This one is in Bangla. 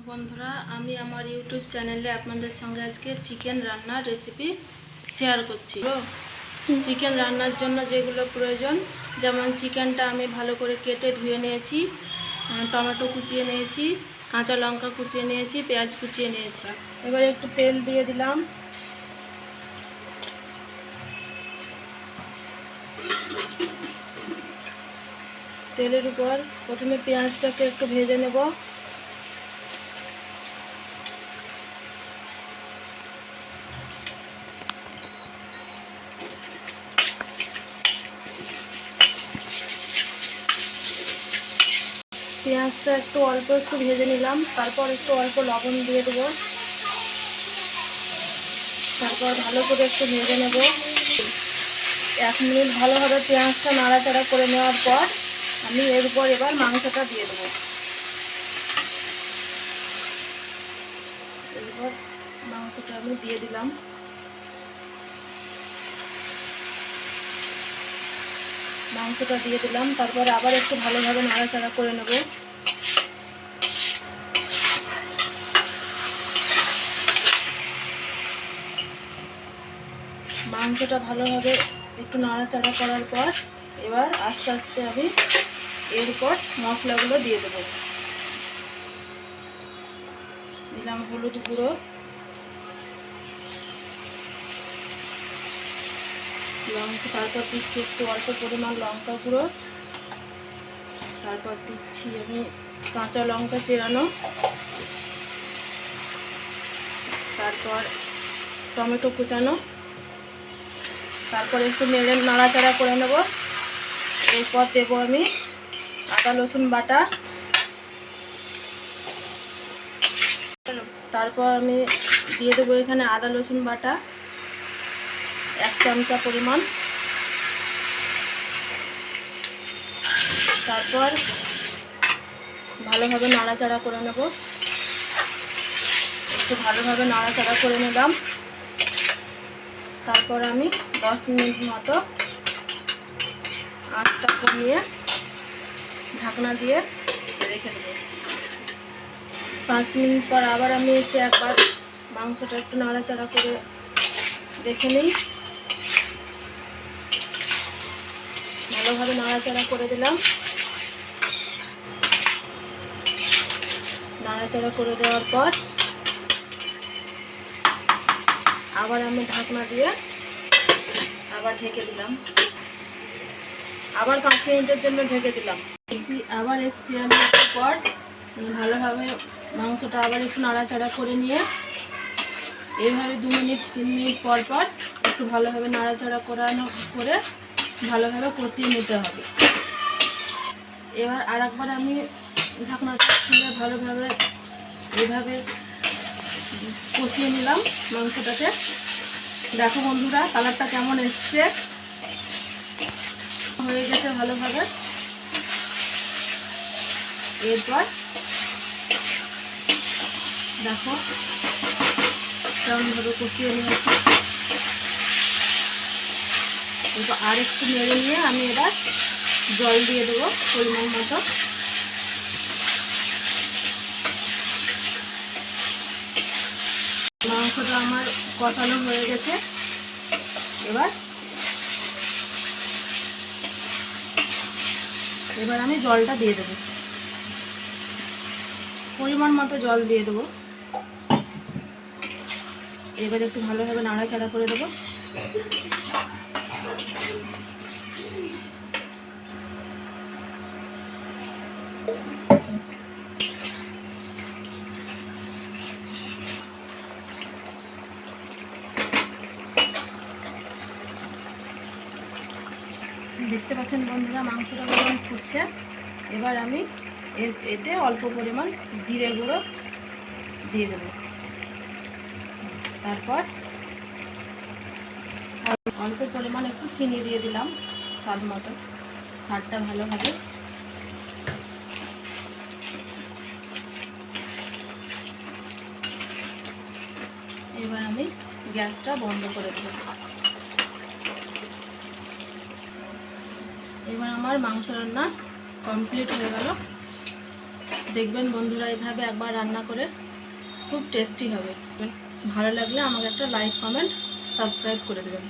বন্ধুরা, আমি আমার ইউটিউব চ্যানেলে আপনাদের সঙ্গে আজকে চিকেন রান্নার রেসিপি শেয়ার করছি। চিকেন রান্নার জন্য যেগুলো প্রয়োজন, যেমন চিকেনটা আমি ভালো করে কেটে ধুয়ে নিয়েছি, টমেটো কুচিয়ে নিয়েছি, কাঁচা লঙ্কা কুচিয়ে নিয়েছি, পেঁয়াজ কুচিয়ে নিয়েছি। এবার একটু তেল দিয়ে দিলাম। তেলের উপর প্রথমে পেঁয়াজটাকে একটু ভেজে নেব। পেঁয়াজটা একটু অল্প ভেজে নিলাম, তারপর একটু অল্প লবণ দিয়ে দেবো, তারপর ভালো করে একটু ভেজে নেব। 1 মিনিট ভালোভাবে পেঁয়াজটা নাড়াচাড়া করে নেওয়ার পর আমি এর উপর এবার মাংসটা দিয়ে দেবো। এরপর মাংসটা আমি দিয়ে দিলাম। তারপর আবার একটু ভালোভাবে নাড়াচাড়া করে নেব। মাংসটা ভালোভাবে একটু নাড়াচাড়া করার পর এবার আস্তে আস্তে আমি এরপর মশলাগুলো দিয়ে দেবো। দিলাম হলুদ গুঁড়ো, তারপর দিচ্ছি একটু অল্প পরিমাণ লঙ্কা গুঁড়ো, তারপর দিচ্ছি আমি কাঁচা লঙ্কা চেরানো, তারপর টমেটো কুচানো, তারপর একটু নাড়াচাড়া করে নেব। এরপর দেবো আমি আদা রসুন বাটা, তারপর আমি দিয়ে দেবো এখানে আদা রসুন বাটা 1 চামচা পরিমাণ। তারপর ভালোভাবে নাড়াচাড়া করে নেব। একটু ভালোভাবে নাড়াচাড়া করে নিলাম। তারপর আমি 10 মিনিট মতো আঁচটা কমিয়ে ঢাকনা দিয়ে রেখে দেবো। 5 মিনিট পর আবার আমি এসে একবার মাংসটা একটু নাড়াচাড়া করে দেখে নিই। ভালোভাবে নাড়াচাড়া করে দিলাম। নাড়াচাড়া করে দেওয়ার পর আবার আমি ঢাকনা দিয়ে আবার ঢেকে দিলাম। আবার 5 মিনিটের জন্য ঢেকে দিলাম। আবার এসছি আমি একটু পর, ভালোভাবে মাংসটা আবার একটু নাড়াচাড়া করে নিয়ে এইভাবে 2 মিনিট 3 মিনিট পর পর একটু ভালোভাবে নাড়াচাড়া করে ভালোভাবে কষিয়ে নিতে হবে। এবার আরেকবার আমি ঢাকনাটা খুলে ভালোভাবে এইভাবে কষিয়ে নিলাম মাংসটাকে। দেখো বন্ধুরা, কালারটা কেমন এসছে, হয়ে গেছে ভালোভাবে। এরপর দেখো কেমনভাবে কষিয়ে নিয়েছি। এরপর আর একটু নেড়ে নিয়ে আমি এবার জল দিয়ে দেবো পরিমাণ মতো। মাংসটা আমার কষানো হয়ে গেছে। এবার আমি জলটা দিয়ে দেবো, পরিমাণ মতো জল দিয়ে দেবো। এবার একটু ভালোভাবে নাড়াচাড়া করে দেবো। দেখতে পাচ্ছেন বন্ধুরা, মাংসটা কেমন ফুটছে। এবার আমি এতে অল্প পরিমাণ জিরে গুঁড়ো দিয়ে দেবো। তারপর অল্প পরিমাণ একটু চিনি দিয়ে দিলাম স্বাদ মতো, স্বাদটা ভালো হবে। এবার আমি গ্যাসটা বন্ধ করে দেব। এবার আমার মাংস রান্না কমপ্লিট হয়ে গেল। দেখবেন বন্ধুরা, এইভাবে একবার রান্না করে খুব টেস্টি হবে। ভালো লাগলে আমাকে একটা লাইক, কমেন্ট, সাবস্ক্রাইব করে দেবেন।